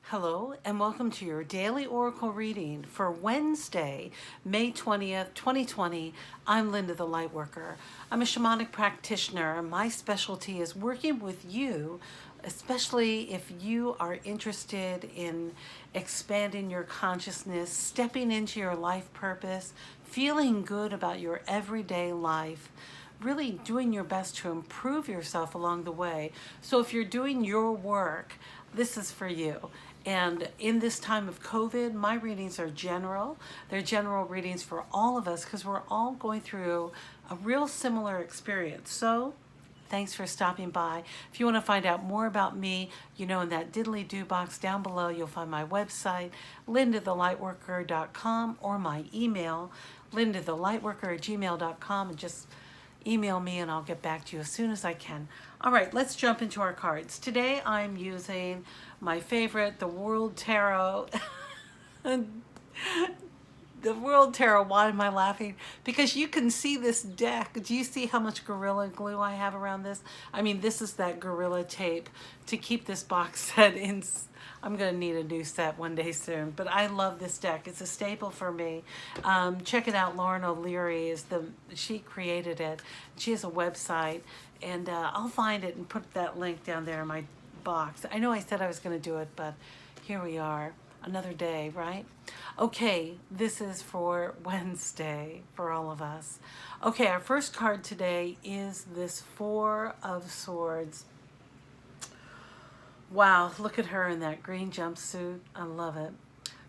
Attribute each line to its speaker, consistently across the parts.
Speaker 1: Hello and welcome to your daily oracle reading for Wednesday, May 20th, 2020. I'm Linda the Lightworker. I'm a shamanic practitioner. My specialty is working with you, especially if you are interested in expanding your consciousness, stepping into your life purpose, feeling good about your everyday life, really doing your best to improve yourself along the way. So if you're doing your work, this is for you. And in this time of COVID, my readings are general. They're general readings for all of us because we're all going through a real similar experience. So thanks for stopping by. If you want to find out more about me, in that diddly-do box down below, you'll find my website, LindaTheLightworker.com, or my email, LindaTheLightworker@gmail.com, and just email me and I'll get back to you as soon as I can. All right, let's jump into our cards. Today I'm using my favorite, the World Tarot. The World Tarot. Why am I laughing? Because you can see this deck. Do you see how much Gorilla Glue I have around this? I mean, this is that Gorilla tape to keep this box set in. I'm going to need a new set one day soon, but I love this deck. It's a staple for me. Check it out. Lauren O'Leary she created it. She has a website, and I'll find it and put that link down there in my box. I know I said I was going to do it, but here we are. Another day, right? Okay, this is for Wednesday for all of us. Okay, our first card today is this Four of Swords. Wow, look at her in that green jumpsuit. I love it.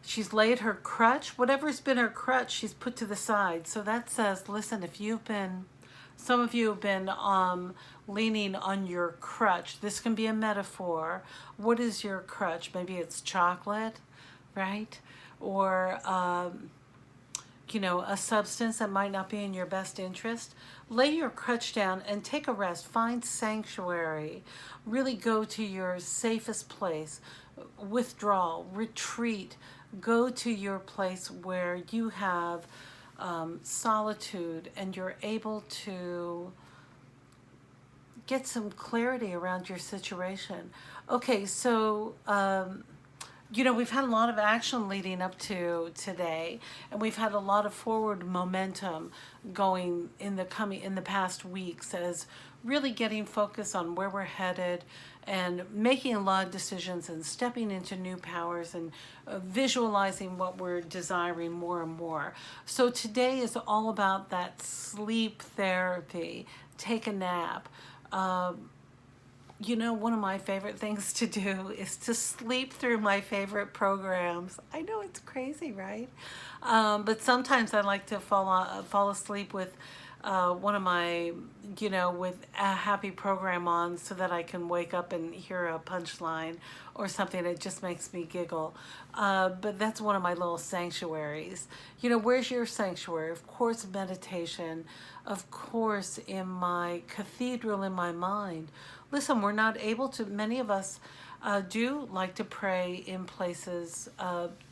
Speaker 1: She's laid her crutch, whatever's been her crutch, she's put to the side. So that says, listen, some of you have been leaning on your crutch. This can be a metaphor. What is your crutch? Maybe it's chocolate, right? Or, a substance that might not be in your best interest. Lay your crutch down and take a rest. Find sanctuary. Really go to your safest place. Withdraw, retreat. Go to your place where you have solitude and you're able to get some clarity around your situation. Okay, so we've had a lot of action leading up to today, and we've had a lot of forward momentum going in the past weeks as really getting focused on where we're headed and making a lot of decisions and stepping into new powers and visualizing what we're desiring more and more. So today is all about that sleep therapy. Take a nap. One of my favorite things to do is to sleep through my favorite programs. I know it's crazy, right? But sometimes I like to fall asleep with one of my, with a happy program on so that I can wake up and hear a punchline or something that just makes me giggle. But that's one of my little sanctuaries. Where's your sanctuary? Of course, meditation. Of course, in my cathedral in my mind. Listen, we're not able to, many of us do like to pray in places,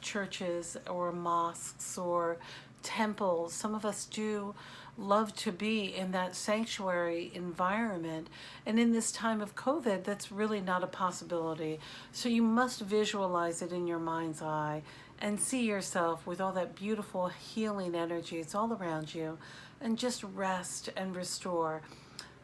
Speaker 1: churches or mosques or temples. Some of us do love to be in that sanctuary environment. And in this time of COVID, that's really not a possibility. So you must visualize it in your mind's eye and see yourself with all that beautiful healing energy. It's all around you. And just rest and restore.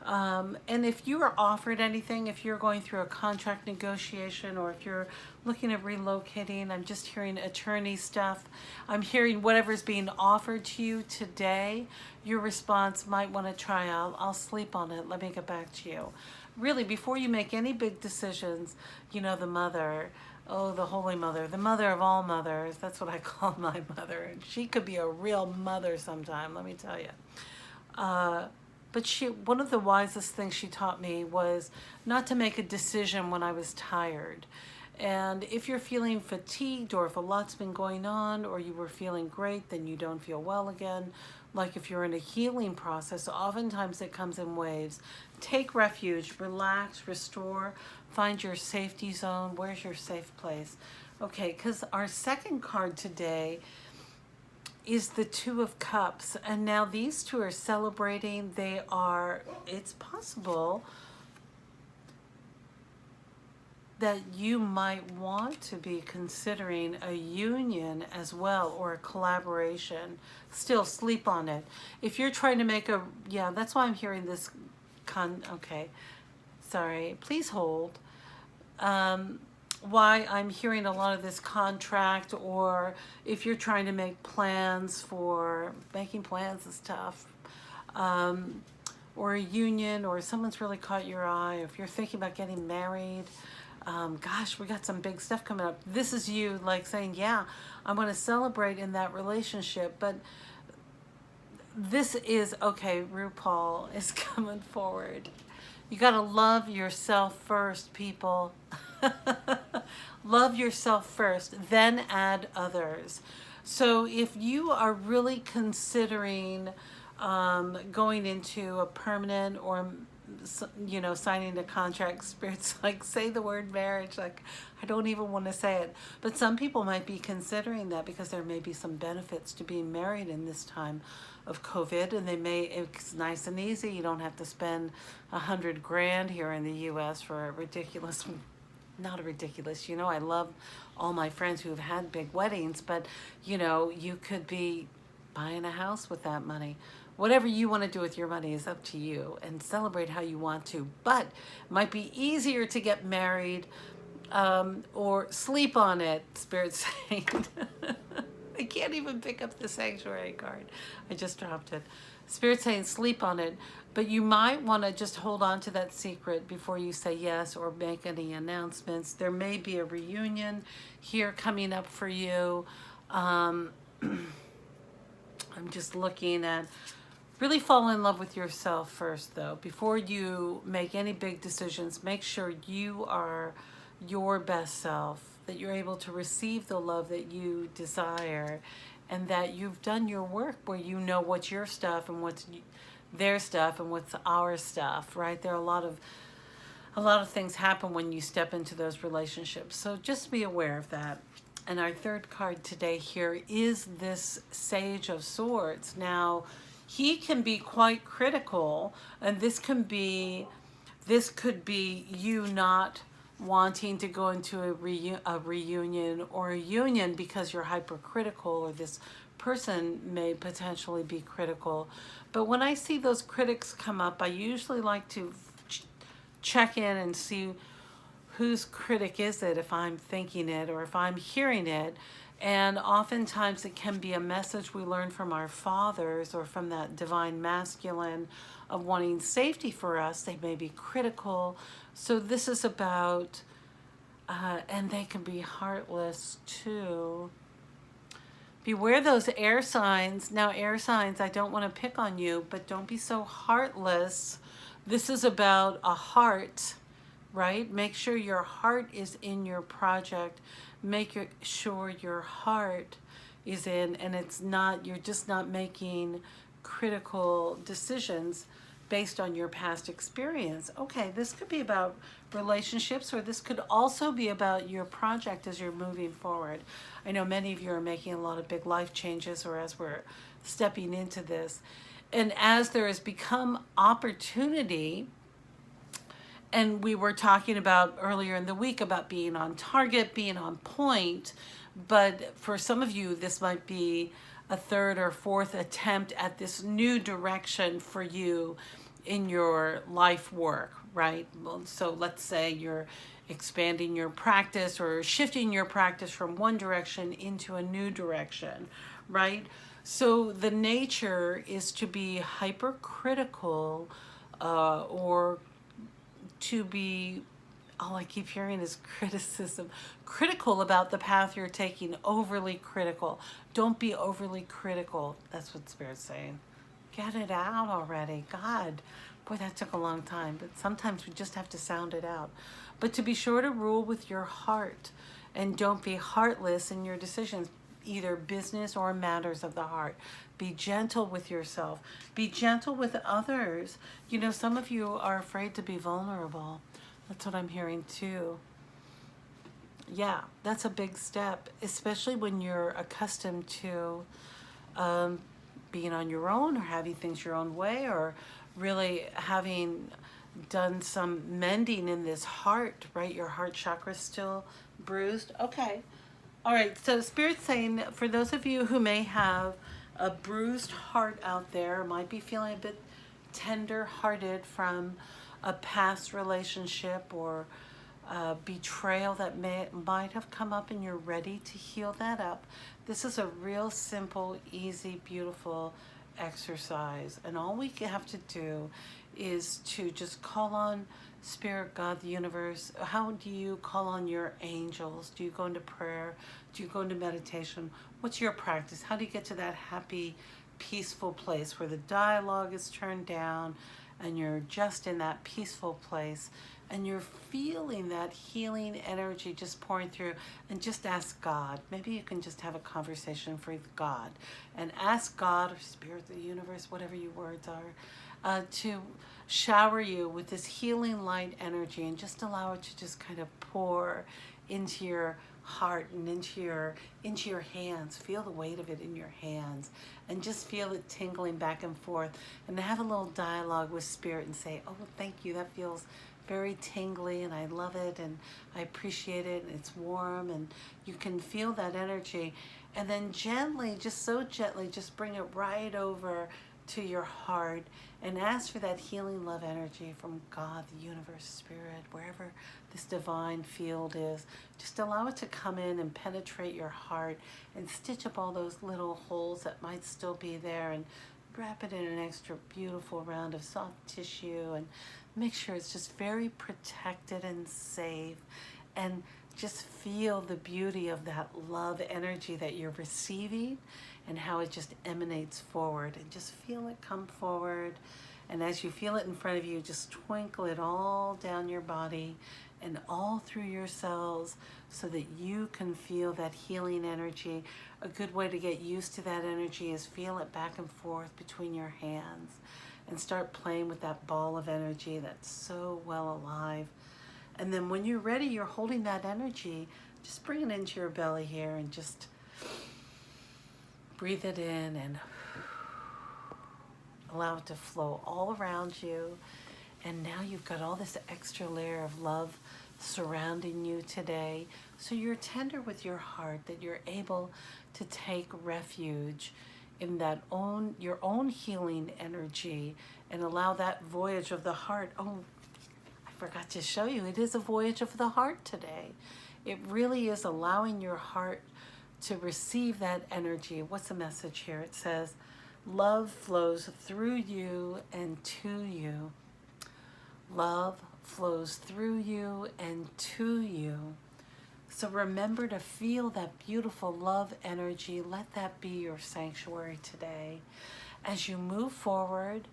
Speaker 1: And if you are offered anything, if you're going through a contract negotiation or if you're looking at relocating, I'm just hearing attorney stuff. I'm hearing whatever's being offered to you today, your response might want to try out. I'll sleep on it. Let me get back to you. Really, before you make any big decisions, the mother, oh, the Holy Mother, the mother of all mothers, that's what I call my mother. And she could be a real mother sometime, let me tell you. But one of the wisest things she taught me was not to make a decision when I was tired. And if you're feeling fatigued or if a lot's been going on or you were feeling great, then you don't feel well again. Like if you're in a healing process, oftentimes it comes in waves. Take refuge, relax, restore, find your safety zone. Where's your safe place? Okay, because our second card today is the Two of Cups. And now these two are celebrating. It's possible that you might want to be considering a union as well, or a collaboration. Still sleep on it. If you're trying to make a, yeah, that's why I'm hearing this okay, sorry, please hold. Why I'm hearing a lot of this contract, or if you're trying to make plans, for making plans is tough, or a union, or someone's really caught your eye, if you're thinking about getting married. Gosh, we got some big stuff coming up. This is you like saying, yeah, I want to celebrate in that relationship, but this is, okay, RuPaul is coming forward. You got to love yourself first, people. Love yourself first, then add others. So if you are really considering going into a permanent, or you know, signing a contract, spirits like say the word marriage, like I don't even want to say it, but some people might be considering that because there may be some benefits to being married in this time of COVID, and it's nice and easy. You don't have to spend $100,000 here in the US for a ridiculous, not a ridiculous, you know, I love all my friends who have had big weddings, but you know, you could be buying a house with that money. Whatever you want to do with your money is up to you, and celebrate how you want to. But it might be easier to get married, or sleep on it, Spirit's saying. I can't even pick up the sanctuary card. I just dropped it. Spirit saying sleep on it, but you might want to just hold on to that secret before you say yes or make any announcements. There may be a reunion here coming up for you. I'm just looking at, really fall in love with yourself first, though. Before you make any big decisions, make sure you are your best self, that you're able to receive the love that you desire, and that you've done your work where you know what's your stuff and what's their stuff and what's our stuff, right? There are a lot of things happen when you step into those relationships. So just be aware of that. And our third card today here is this Sage of Swords. Now, he can be quite critical, and this could be you not wanting to go into a reunion or a union because you're hypercritical, or this person may potentially be critical. But when I see those critics come up, I usually like to check in and see whose critic is it, if I'm thinking it or if I'm hearing it. And oftentimes it can be a message we learn from our fathers, or from that divine masculine of wanting safety for us. They may be critical. So this is about, and they can be heartless too. Beware those air signs. Now, air signs, I don't want to pick on you, but don't be so heartless. This is about a heart, right? Make sure your heart is in your project. Make sure your heart is in, and it's not, you're just not making critical decisions based on your past experience. Okay, this could be about relationships, or this could also be about your project as you're moving forward. I know many of you are making a lot of big life changes, or as we're stepping into this. And as there has become opportunity, and we were talking about earlier in the week about being on target, being on point, but for some of you, this might be a third or fourth attempt at this new direction for you in your life work, right? Well, so let's say you're expanding your practice or shifting your practice from one direction into a new direction, right? So the nature is to be hypercritical, or to be, all I keep hearing is criticism, critical about the path you're taking, overly critical. Don't be overly critical. That's what Spirit's saying. Get it out already. God, boy, that took a long time, but sometimes we just have to sound it out. But to be sure to rule with your heart, and don't be heartless in your decisions, either business or matters of the heart. Be gentle with yourself. Be gentle with others. You know, some of you are afraid to be vulnerable. That's what I'm hearing too. Yeah, that's a big step, especially when you're accustomed to being on your own, or having things your own way, or really having done some mending in this heart, right? Your heart chakra's still bruised. Okay. All right. So Spirit's saying that for those of you who may have a bruised heart out there, might be feeling a bit tender-hearted from a past relationship or betrayal that might have come up, and you're ready to heal that up. This is a real simple, easy, beautiful exercise, and all we have to do is to just call on Spirit, God, the universe. How do you call on your angels? Do you go into prayer? Do you go into meditation? What's your practice? How do you get to that happy, peaceful place where the dialogue is turned down and you're just in that peaceful place and you're feeling that healing energy just pouring through? And just ask God. Maybe you can just have a conversation with God and ask God or Spirit, the universe, whatever your words are, to shower you with this healing light energy, and just allow it to just kind of pour into your heart and into your hands. Feel the weight of it in your hands and just feel it tingling back and forth, and have a little dialogue with Spirit and say, oh, thank you, that feels very tingly and I love it and I appreciate it and it's warm, and you can feel that energy. And then gently, just so gently, just bring it right over to your heart and ask for that healing love energy from God, the universe, Spirit, wherever this divine field is. Just allow it to come in and penetrate your heart and stitch up all those little holes that might still be there, and wrap it in an extra beautiful round of soft tissue, and make sure it's just very protected and safe. And just feel the beauty of that love energy that you're receiving and how it just emanates forward, and just feel it come forward. And as you feel it in front of you, just twinkle it all down your body and all through your cells so that you can feel that healing energy. A good way to get used to that energy is feel it back and forth between your hands and start playing with that ball of energy that's so well alive. And then when you're ready, you're holding that energy, just bring it into your belly here and just breathe it in and allow it to flow all around you. And now you've got all this extra layer of love surrounding you today. So you're tender with your heart, that you're able to take refuge in that your own healing energy and allow that voyage of the heart. Oh, I forgot to show you, it is a voyage of the heart today. It really is allowing your heart to receive that energy. What's the message here? It says, love flows through you and to you. Love flows through you and to you. So remember to feel that beautiful love energy. Let that be your sanctuary today. As you move forward,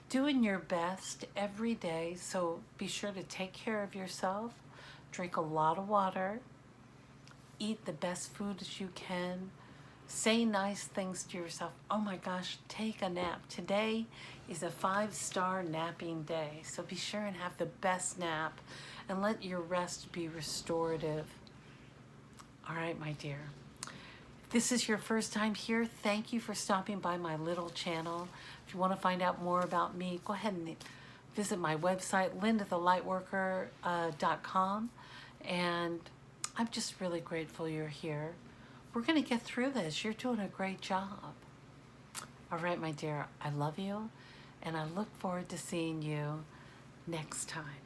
Speaker 1: doing your best every day. So be sure to take care of yourself. Drink a lot of water. Eat the best food as you can. Say nice things to yourself. Oh my gosh, take a nap. Today is a 5-star napping day. So be sure and have the best nap and let your rest be restorative. All right, my dear. If this is your first time here, thank you for stopping by my little channel. If you want to find out more about me, go ahead and visit my website, LindaTheLightworker.com. And I'm just really grateful you're here. We're going to get through this. You're doing a great job. All right, my dear, I love you, and I look forward to seeing you next time.